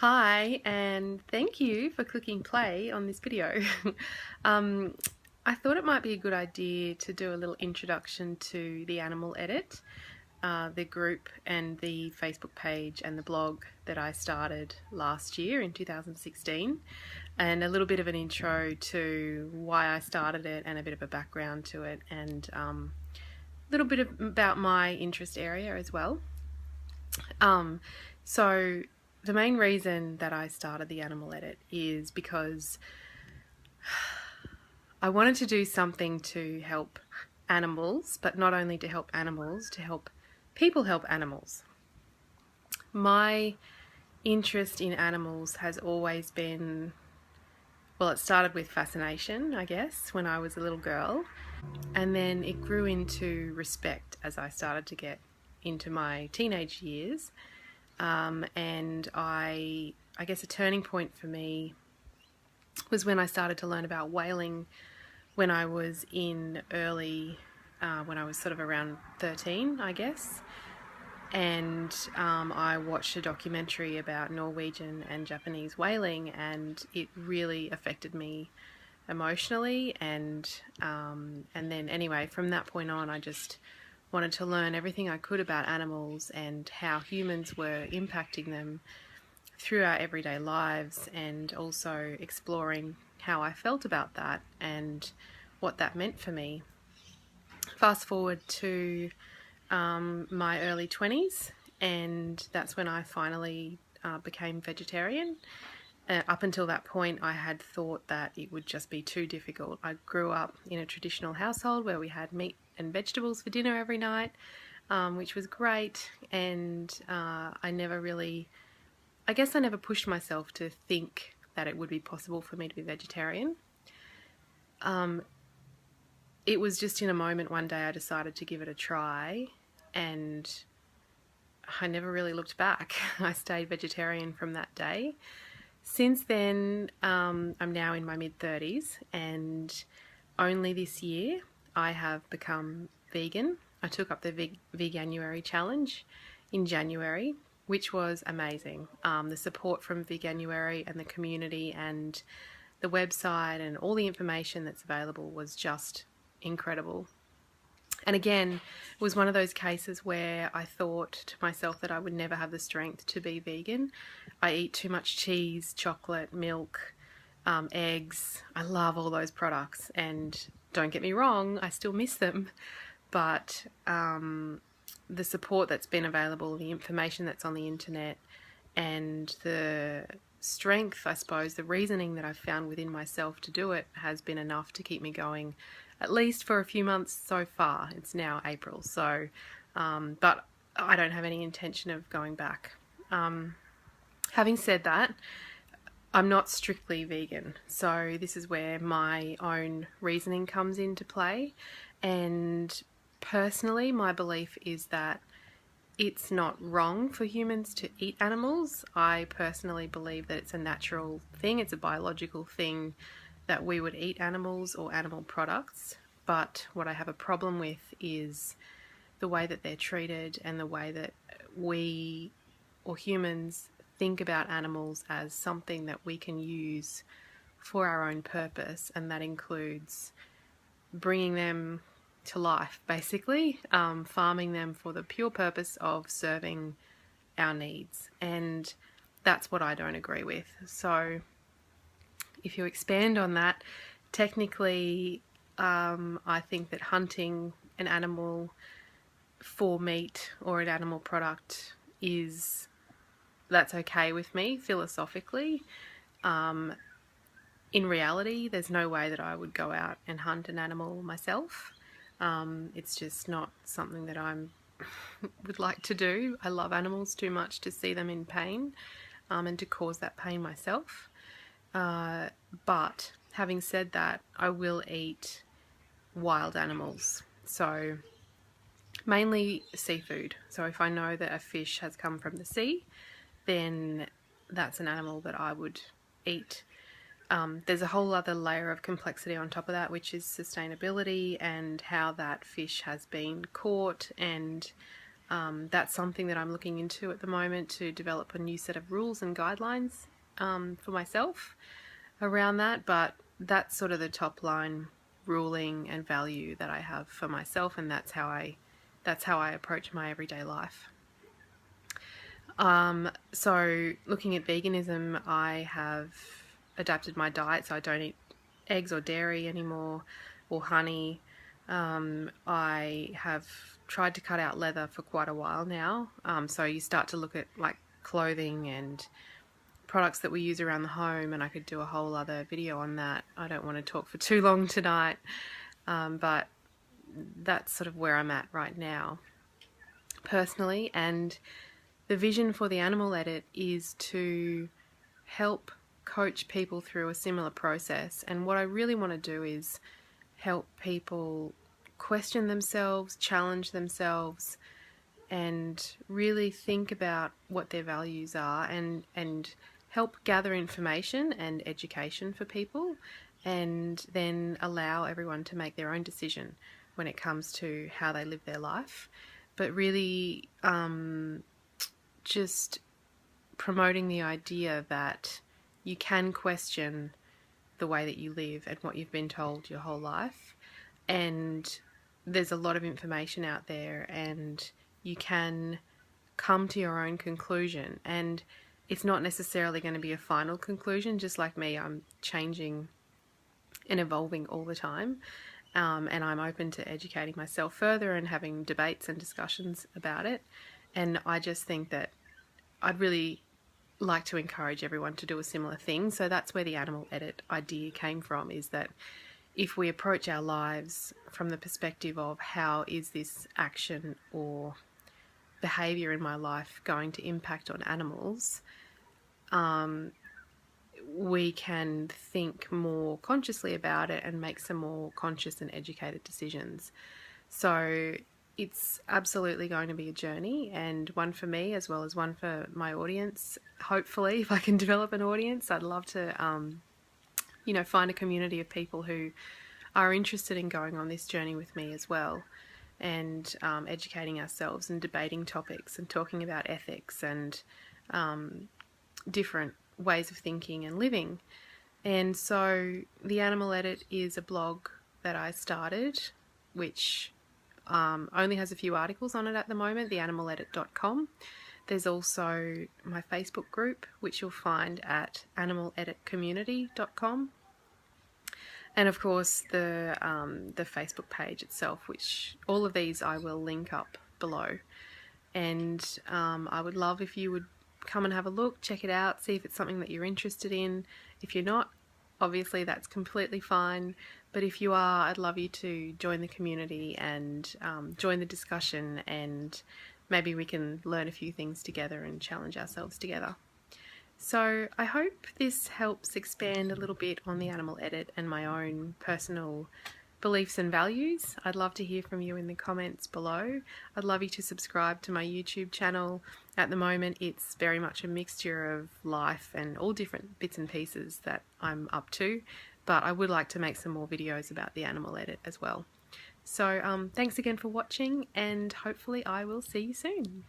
Hi, and thank you for clicking play on this video. I thought it might be a good idea to do a little introduction to the Animal Edit, the group and the Facebook page and the blog that I started last year in 2016, and a little bit of an intro to why I started it and a bit of a background to it, and a little bit about my interest area as well. So the main reason that I started the Animal Edit is because I wanted to do something to help animals, but not only to help animals, to help people help animals. My interest in animals has always been, well, it started with fascination, I guess, when I was a little girl, and then it grew into respect as I started to get into my teenage years. And I guess a turning point for me was when I started to learn about whaling when I was when I was sort of around 13, I guess. And I watched a documentary about Norwegian and Japanese whaling, and it really affected me emotionally. And then anyway, from that point on, I just wanted to learn everything I could about animals and how humans were impacting them through our everyday lives, and also exploring how I felt about that and what that meant for me. Fast forward to my early 20s, and that's when I finally became vegetarian. Up until that point, I had thought that it would just be too difficult. I grew up in a traditional household where we had meat and vegetables for dinner every night, which was great, and I never pushed myself to think that it would be possible for me to be vegetarian. It was just in a moment one day I decided to give it a try, and I never really looked back. I stayed vegetarian from that day. Since then, I'm now in my mid-30s, and only this year I have become vegan. I took up the Veganuary challenge in January, which was amazing. The support from Veganuary and the community and the website and all the information that's available was just incredible. And again, it was one of those cases where I thought to myself that I would never have the strength to be vegan. I eat too much cheese, chocolate, milk, eggs. I love all those products, and don't get me wrong, I still miss them. But the support that's been available, the information that's on the internet, and the strength, I suppose, the reasoning that I've found within myself to do it has been enough to keep me going, at least for a few months so far. It's now April, so but I don't have any intention of going back. Having said that, I'm not strictly vegan, so this is where my own reasoning comes into play. And personally, my belief is that it's not wrong for humans to eat animals. I personally believe that it's a natural thing, it's a biological thing that we would eat animals or animal products. But what I have a problem with is the way that they're treated and the way that we, or humans, think about animals as something that we can use for our own purpose, and that includes bringing them to life, basically, farming them for the pure purpose of serving our needs. And that's what I don't agree with. So if you expand on that, technically, I think that hunting an animal for meat or an animal product that's okay with me philosophically. In reality, there's no way that I would go out and hunt an animal myself. It's just not something that I would like to do. I love animals too much to see them in pain, and to cause that pain myself. But having said that, I will eat wild animals. So mainly seafood. So if I know that a fish has come from the sea, then that's an animal that I would eat. There's a whole other layer of complexity on top of that, which is sustainability and how that fish has been caught, and That's something that I'm looking into at the moment, to develop a new set of rules and guidelines for myself around that. But that's sort of the top line ruling and value that I have for myself, and that's how I approach my everyday life. So looking at veganism, I have adapted my diet, so I don't eat eggs or dairy anymore, or honey. I have tried to cut out leather for quite a while now. So you start to look at like clothing and products that we use around the home, and I could do a whole other video on that. I don't want to talk for too long tonight, but that's sort of where I'm at right now personally. And the vision for the Animal Edit is to help coach people through a similar process. And what I really want to do is help people question themselves, challenge themselves, and really think about what their values are, and help gather information and education for people, and then allow everyone to make their own decision when it comes to how they live their life. But really just promoting the idea that you can question the way that you live and what you've been told your whole life, and there's a lot of information out there, and you can come to your own conclusion, and it's not necessarily going to be a final conclusion. Just like me, I'm changing and evolving all the time, and I'm open to educating myself further and having debates and discussions about it. And I just think that I'd really like to encourage everyone to do a similar thing. So that's where the Animal Edit idea came from, is that if we approach our lives from the perspective of how is this action or behaviour in my life going to impact on animals, we can think more consciously about it and make some more conscious and educated decisions. So it's absolutely going to be a journey, and one for me as well as one for my audience. Hopefully, if I can develop an audience, I'd love to find a community of people who are interested in going on this journey with me as well, and educating ourselves and debating topics and talking about ethics and different ways of thinking and living. And so the Animal Edit is a blog that I started, which only has a few articles on it at the moment, theanimaledit.com. There's also my Facebook group, which you'll find at animaleditcommunity.com. And of course the Facebook page itself, which all of these I will link up below. And I would love if you would come and have a look, check it out, see if it's something that you're interested in. If you're not, obviously that's completely fine. But if you are, I'd love you to join the community and join the discussion, and maybe we can learn a few things together and challenge ourselves together. So I hope this helps expand a little bit on the Animal Edit and my own personal beliefs and values. I'd love to hear from you in the comments below. I'd love you to subscribe to my YouTube channel. At the moment, it's very much a mixture of life and all different bits and pieces that I'm up to, but I would like to make some more videos about the Animal Edit as well. So thanks again for watching, and hopefully I will see you soon.